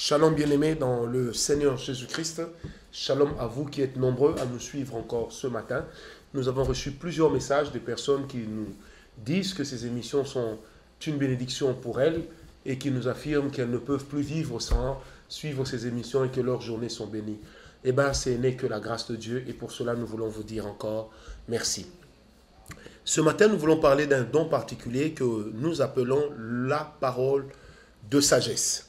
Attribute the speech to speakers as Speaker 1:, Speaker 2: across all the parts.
Speaker 1: Shalom bien-aimés dans le Seigneur Jésus-Christ. Shalom à vous qui êtes nombreux à nous suivre encore ce matin. Nous avons reçu plusieurs messages de personnes qui nous disent que ces émissions sont une bénédiction pour elles et qui nous affirment qu'elles ne peuvent plus vivre sans suivre ces émissions et que leurs journées sont bénies. Eh bien, ce n'est que la grâce de Dieu et pour cela, nous voulons vous dire encore merci. Ce matin, nous voulons parler d'un don particulier que nous appelons la parole de sagesse.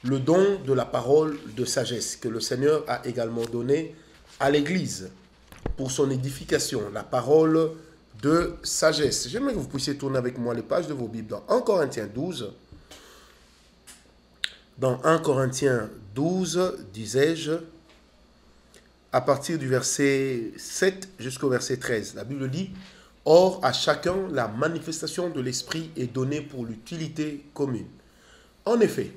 Speaker 1: Le don de la parole de sagesse que le Seigneur a également donné à l'Église pour son édification, la parole de sagesse. J'aimerais que vous puissiez tourner avec moi les pages de vos Bibles dans 1 Corinthiens 12. Dans 1 Corinthiens 12, disais-je, à partir du verset 7 jusqu'au verset 13, la Bible dit « Or, à chacun, la manifestation de l'Esprit est donnée pour l'utilité commune. En effet,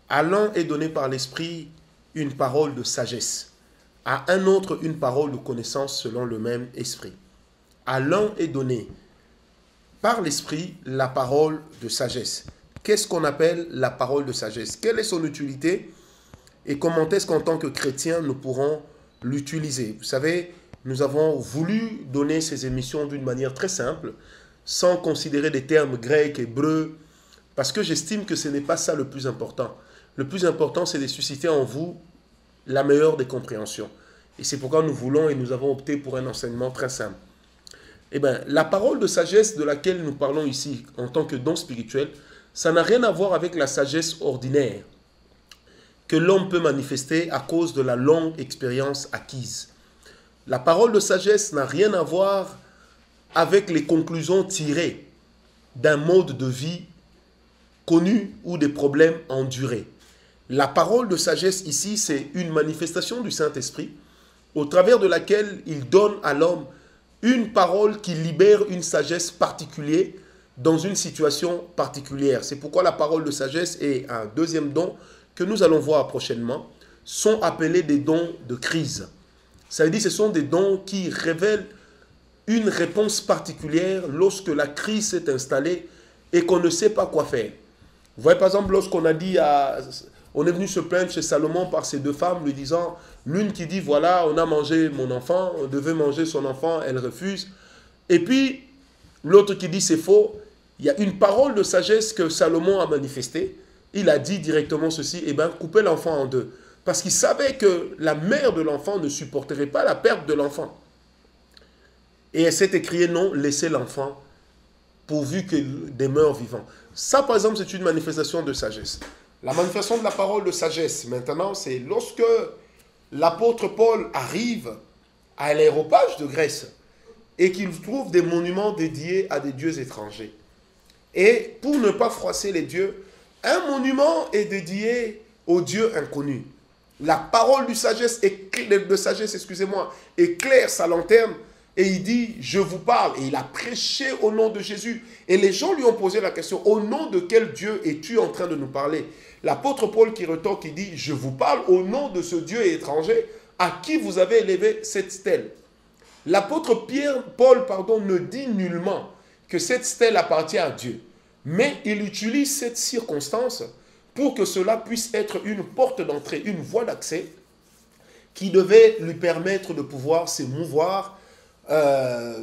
Speaker 1: à l'un est donné par l'Esprit une parole de sagesse, à un autre une parole de connaissance selon le même Esprit. À l'un est donné par l'Esprit la parole de sagesse. » Qu'est-ce qu'on appelle la parole de sagesse? Quelle est son utilité? Et comment est-ce qu'en tant que chrétiens, nous pourrons l'utiliser? Vous savez, nous avons voulu donner ces émissions d'une manière très simple, sans considérer des termes grecs, hébreux, parce que j'estime que ce n'est pas ça le plus important. Le plus important, c'est de susciter en vous la meilleure des compréhensions. Et c'est pourquoi nous voulons et nous avons opté pour un enseignement très simple. Eh bien, la parole de sagesse de laquelle nous parlons ici, en tant que don spirituel, ça n'a rien à voir avec la sagesse ordinaire que l'homme peut manifester à cause de la longue expérience acquise. La parole de sagesse n'a rien à voir avec les conclusions tirées d'un mode de vie connu ou des problèmes endurés. La parole de sagesse ici, c'est une manifestation du Saint-Esprit au travers de laquelle il donne à l'homme une parole qui libère une sagesse particulière dans une situation particulière. C'est pourquoi la parole de sagesse et un deuxième don que nous allons voir prochainement sont appelés des dons de crise. Ça veut dire que ce sont des dons qui révèlent une réponse particulière lorsque la crise s'est installée et qu'on ne sait pas quoi faire. Vous voyez par exemple lorsqu'on a dit on est venu se plaindre chez Salomon par ces deux femmes lui disant, l'une qui dit voilà on a mangé mon enfant, on devait manger son enfant, elle refuse. Et puis l'autre qui dit c'est faux. Il y a une parole de sagesse que Salomon a manifestée. Il a dit directement ceci, eh bien coupez l'enfant en deux. Parce qu'il savait que la mère de l'enfant ne supporterait pas la perte de l'enfant. Et elle s'est écriée non, laissez l'enfant pourvu qu'il demeure vivant. Ça, par exemple, c'est une manifestation de sagesse. La manifestation de la parole de sagesse, maintenant, c'est lorsque l'apôtre Paul arrive à l'aéropage de Grèce et qu'il trouve des monuments dédiés à des dieux étrangers. Et pour ne pas froisser les dieux, un monument est dédié aux dieux inconnus. La parole de sagesse éclaire sa lanterne et il dit, je vous parle. Et il a prêché au nom de Jésus. Et les gens lui ont posé la question, au nom de quel Dieu es-tu en train de nous parler? L'apôtre Paul qui retorque, il dit, je vous parle au nom de ce Dieu étranger à qui vous avez élevé cette stèle. L'apôtre Paul ne dit nullement que cette stèle appartient à Dieu. Mais il utilise cette circonstance pour que cela puisse être une porte d'entrée, une voie d'accès qui devait lui permettre de pouvoir s'émouvoir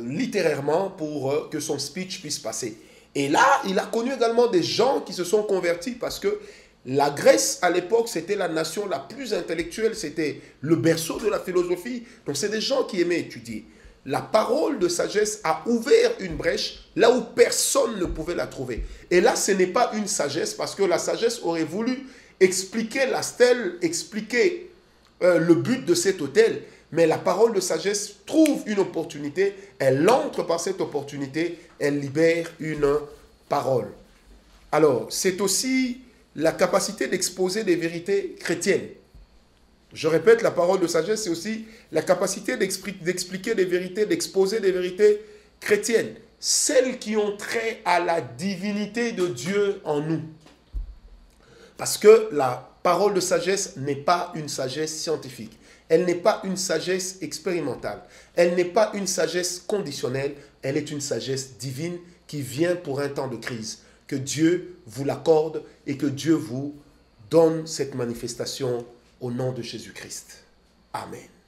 Speaker 1: littérairement pour que son speech puisse passer. Et là, il a connu également des gens qui se sont convertis parce que la Grèce, à l'époque, c'était la nation la plus intellectuelle, c'était le berceau de la philosophie. Donc, c'est des gens qui aimaient étudier. La parole de sagesse a ouvert une brèche là où personne ne pouvait la trouver. Et là, ce n'est pas une sagesse parce que la sagesse aurait voulu expliquer la stèle, expliquer le but de cet autel. Mais la parole de sagesse trouve une opportunité, elle entre par cette opportunité, elle libère une parole. Alors, c'est aussi la capacité d'exposer des vérités chrétiennes. Je répète, la parole de sagesse, c'est aussi la capacité d'expliquer des vérités, d'exposer des vérités chrétiennes. Celles qui ont trait à la divinité de Dieu en nous. Parce que la parole de sagesse n'est pas une sagesse scientifique. Elle n'est pas une sagesse expérimentale. Elle n'est pas une sagesse conditionnelle. Elle est une sagesse divine qui vient pour un temps de crise. Que Dieu vous l'accorde et que Dieu vous donne cette manifestation au nom de Jésus-Christ. Amen.